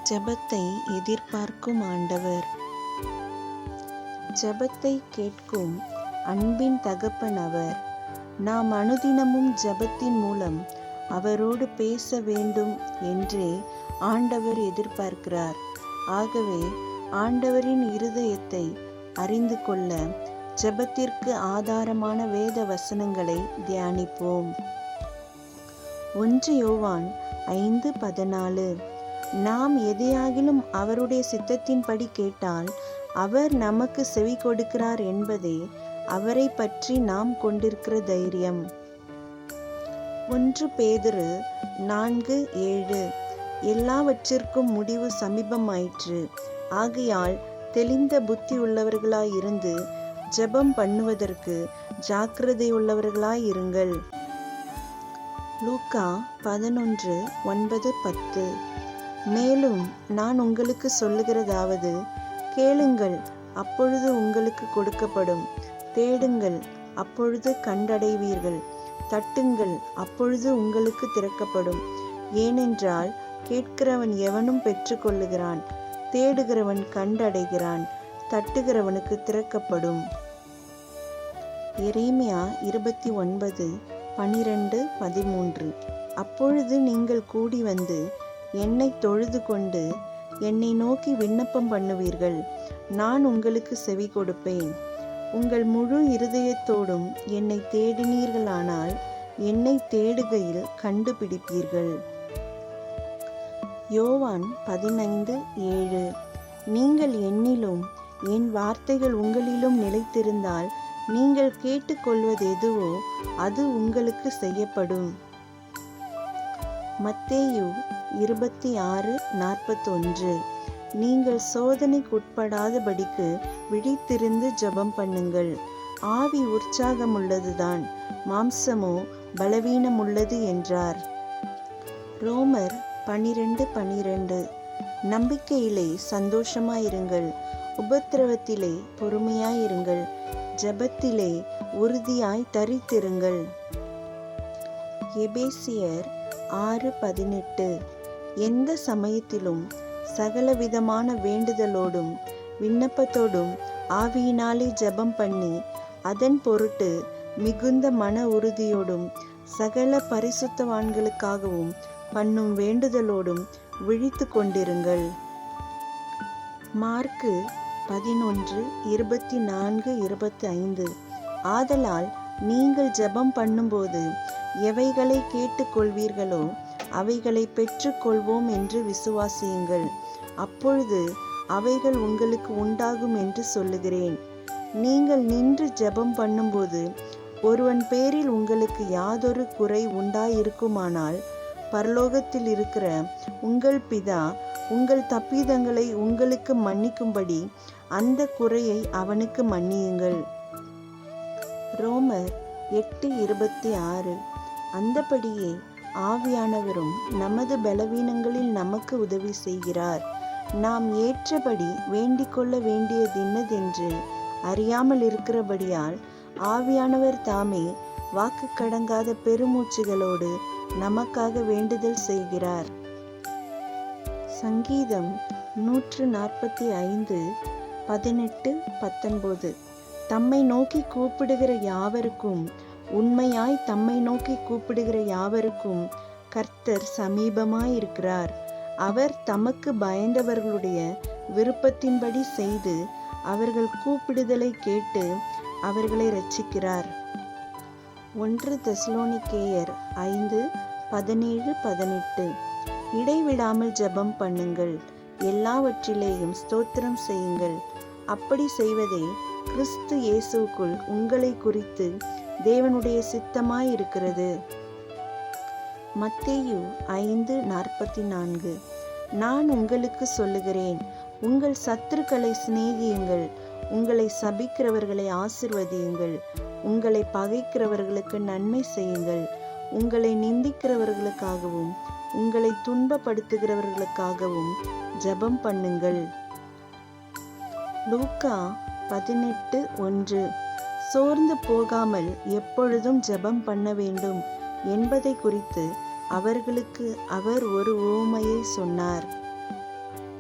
ஜெபத்தை எதிர்பார்க்கும் ஆண்டவர். ஜெபத்தை கேட்கும் அன்பின் தகப்பன் அவர். நாம் அனுதினமும் ஜெபத்தின் மூலம் அவரோடு பேச வேண்டும் என்றே ஆண்டவர் எதிர்பார்க்கிறார். ஆகவே ஆண்டவரின் இருதயத்தை அறிந்து கொள்ள ஜெபத்திற்கு ஆதாரமான வேத வசனங்களை தியானிப்போம். 1 யோவான் 5:14. நாம் எதையாகிலும் அவருடைய சித்தத்தின்படி கேட்டால் அவர் நமக்கு செவி கொடுக்கிறார் என்பதே அவரை பற்றி நாம் கொண்டிருக்கிற தைரியம். 1 பேதுரு 4:7. எல்லாவற்றிற்கும் முடிவு சமீபமாயிற்று. ஆகையால் தெளிந்த புத்தி உள்ளவர்களாயிருந்து ஜெபம் பண்ணுவதற்கு ஜாக்கிரதையுள்ளவர்களாயிருங்கள். லூக்கா 11:9-10. மேலும் நான் உங்களுக்கு சொல்லுகிறதாவது, கேளுங்கள், அப்பொழுது உங்களுக்கு கொடுக்கப்படும். தேடுங்கள், அப்பொழுது கண்டடைவீர்கள். தட்டுங்கள், அப்பொழுது உங்களுக்கு திறக்கப்படும். ஏனென்றால் கேட்கிறவன் எவனும் பெற்றுக்கொள்ளுகிறான், தேடுகிறவன் கண்டடைகிறான், தட்டுகிறவனுக்கு திறக்கப்படும். எரேமியா 29:12-13. அப்பொழுது நீங்கள் கூடி வந்து என்னை தொழுது கொண்டு என்னை நோக்கி விண்ணப்பம் பண்ணுவீர்கள். நான் உங்களுக்கு செவி கொடுப்பேன். உங்கள் முழு இருதயத்தோடும் என்னை தேடினீர்களானால் என்னை தேடுகையில் கண்டுபிடிப்பீர்கள். யோவான் 15:7. நீங்கள் என்னிலும் என் வார்த்தைகள் உங்களிலும் நிலைத்திருந்தால் நீங்கள் கேட்டுக்கொள்வது எதுவோ அது உங்களுக்கு செய்யப்படும். மத்தேயு 26:41. நீங்கள் சோதனைக்குட்படாதபடிக்கு விழித்திருந்து ஜெபம் பண்ணுங்கள். ஆவி உற்சாகமுள்ளதுதான், மாம்சமோ பலவீனமுள்ளது என்றார். ரோமர் 12:12. நம்பிக்கையிலே சந்தோஷமாயிருங்கள், உபத்திரவத்திலே பொறுமையாயிருங்கள், ஜெபத்திலே உறுதியாய் தரித்திருங்கள். எபேசியர் 6:18. எந்த சமயத்திலும் சகலவிதமான வேண்டுதலோடும் விண்ணப்பத்தோடும் ஆவியினாலே ஜெபம் பண்ணி அதன் பொருட்டு மிகுந்த மன உறுதியோடும் சகல பரிசுத்தவான்களுக்காகவும் பண்ணும் வேண்டுதலோடும் விழித்து கொண்டிருங்கள். மார்க்கு 11:24-25. ஆதலால் நீங்கள் ஜெபம் பண்ணும்போது எவைகளை கேட்டுக்கொள்வீர்களோ அவைகளை பெற்றுக்கொள்வோம் என்று விசுவாசியுங்கள். அப்பொழுது அவைகள் உங்களுக்கு உண்டாகும் என்று சொல்லுகிறேன். நீங்கள் நின்று ஜெபம் பண்ணும்போது ஒருவன் பேரில் உங்களுக்கு யாதொரு குறை உண்டாயிருக்குமானால் பரலோகத்தில் இருக்கிற உங்கள் பிதா உங்கள் தப்பிதங்களை உங்களுக்கு மன்னிக்கும்படி அந்த குறையை அவனுக்கு மன்னியுங்கள். ரோமர் 8:26. அந்தபடியே ஆவியானவரும் நமது பலவீனங்களில் நமக்கு உதவி செய்கிறார். நாம் ஏற்றபடி வேண்டிக் கொள்ள வேண்டியதென்னதென்று அறியாமல் இருக்கிறபடியால் ஆவியானவர் தாமே வாக்கு கடங்காத பெருமூச்சுகளோடு நமக்காக வேண்டுதல் செய்கிறார். சங்கீதம் 145:18-19. தம்மை நோக்கி கூப்பிடுகிற யாவருக்கும், உண்மையாய் தம்மை நோக்கி கூப்பிடுகிற யாவருக்கும் கர்த்தர் சமீபமாயிருக்கிறார். அவர் தமக்கு பயந்தவர்களுடைய விருப்பத்தின்படி செய்து அவர்கள் கூப்பிடுதலை கேட்டு அவர்களை இரட்சிக்கிறார். 1 தெசலோனிக்கேயர் 5:17-18. இடைவிடாமல் ஜெபம் பண்ணுங்கள், எல்லாவற்றிலேயும் ஸ்தோத்திரம் செய்யுங்கள். அப்படி செய்வதே கிறிஸ்து இயேசுவுக்குள் உங்களை குறித்து தேவனுடைய சித்தமாயிருக்கிறது. மத்தேயு 5:44. நான் உங்களுக்கு சொல்லுகிறேன், உங்கள் சத்துருக்களை சிநேகியுங்கள், உங்களை சபிக்கிறவர்களை ஆசீர்வதியுங்கள், உங்களை பகைக்கிறவர்களுக்கு நன்மை செய்யுங்கள், உங்களை நிந்திக்கிறவர்களுக்காகவும் உங்களை துன்பப்படுத்துகிறவர்களுக்காகவும் ஜெபம் பண்ணுங்கள். லூக்கா 18:1. சோர்ந்து போகாமல் எப்பொழுதும் ஜெபம் பண்ண வேண்டும் என்பதை குறித்து அவர்களுக்கு அவர் ஒரு உவமையை சொன்னார்.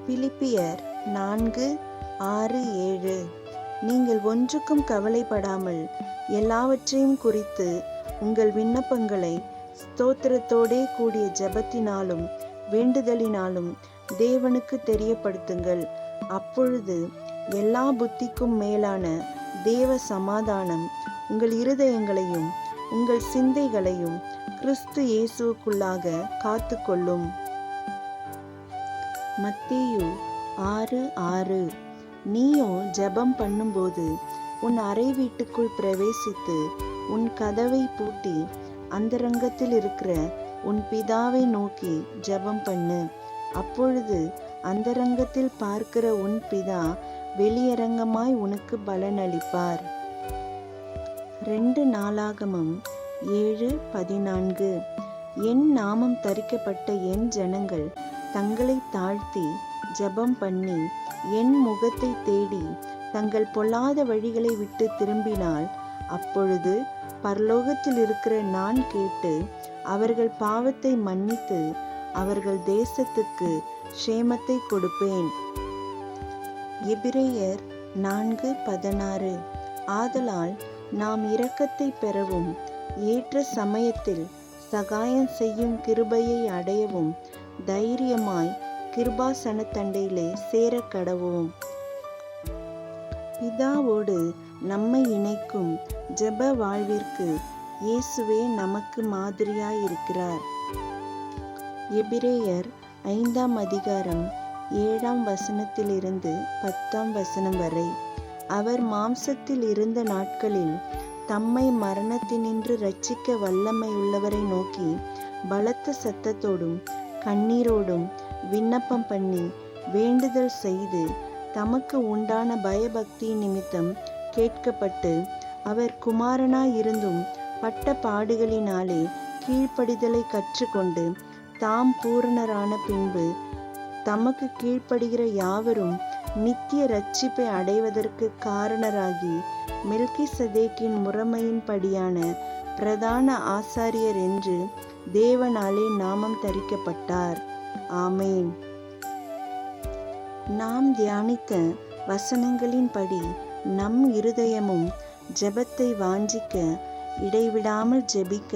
பிலிப்பியர் 4:6-7. நீங்கள் ஒன்றுக்கும் கவலைப்படாமல் எல்லாவற்றையும் குறித்து உங்கள் விண்ணப்பங்களை ஸ்தோத்திரத்தோடே கூடிய ஜெபத்தினாலும் வேண்டுதலினாலும் தேவனுக்கு தெரியப்படுத்துங்கள். அப்பொழுது எல்லா புத்திக்கும் மேலான தேவ சமாதானம் உங்கள் இருதயங்களையும் உங்கள் சிந்தைகளையும் கிறிஸ்து இயேசுவுக்குள்ளாக காத்துக்கொள்ளும். மத்தேயு 6:6. நீயோ ஜெபம் பண்ணும்போது உன் அறை வீட்டுக்குள் பிரவேசித்து உன் கதவை பூட்டி அந்தரங்கத்தில் இருக்கிற உன் பிதாவை நோக்கி ஜெபம் பண்ணு. அப்பொழுது அந்தரங்கத்தில் பார்க்கிற உன் பிதா வெளியரங்கமாய் உனக்கு பலனளிப்பார். 2 நாளாகமம் 7:14. என் நாமம் தரிக்கப்பட்ட என் ஜனங்கள் தங்களை தாழ்த்தி ஜெபம் பண்ணி என் முகத்தை தேடி தங்கள் பொல்லாத வழிகளை விட்டு திரும்பினால், அப்பொழுது பரலோகத்தில் இருக்கிற நான் கேட்டு அவர்கள் பாவத்தை மன்னித்து அவர்கள் தேசத்துக்கு சேமத்தை கொடுப்பேன். எபிரேயர் 4:16. ஆதலால் நாம் இரக்கத்தை பெறவும் ஏற்ற சமயத்தில் சகாயம் செய்யும் கிருபையை அடையவும் தைரியமாய் கிருபாசனத்தண்டையிலே சேரக்கடவோம். பிதாவோடு நம்மை இணைக்கும் ஜெப வாழ்விற்கு இயேசுவே நமக்கு மாதிரியாயிருக்கிறார். எபிரேயர் 5:7 10 வரை. அவர் மாம்சத்தில் இருந்த நாட்களில் தம்மை மரணத்தினின்று இரட்சிக்க வல்லமையுள்ளவரை நோக்கி பலத்த சத்தத்தோடும் கண்ணீரோடும் விண்ணப்பம் பண்ணி வேண்டுதல் செய்து தமக்கு உண்டான பயபக்தி நிமித்தம் கேட்கப்பட்டு அவர் குமாரனாயிருந்தும் பட்ட பாடுகளினாலே கீழ்ப்படிதலை கற்றுக்கொண்டு தாம் பூரணரான பின்பு தமக்கு கீழ்ப்படுகிற யாவரும் நித்திய இரட்சிப்பை அடைவதற்கு காரணராகி மெல்கிசதேக்கின் முறைமையின்படியான பிரதான ஆசாரியர் என்று தேவனாலே நாமம் தரிக்கப்பட்டார். ஆமேன். நாம் தியானித்த வசனங்களின்படி நம் இருதயமும் ஜெபத்தை வாஞ்சிக்க இடைவிடாமல் ஜெபிக்க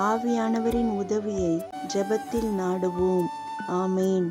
ஆவியானவரின் உதவியை ஜெபத்தில் நாடுவோம். ஆமேன்.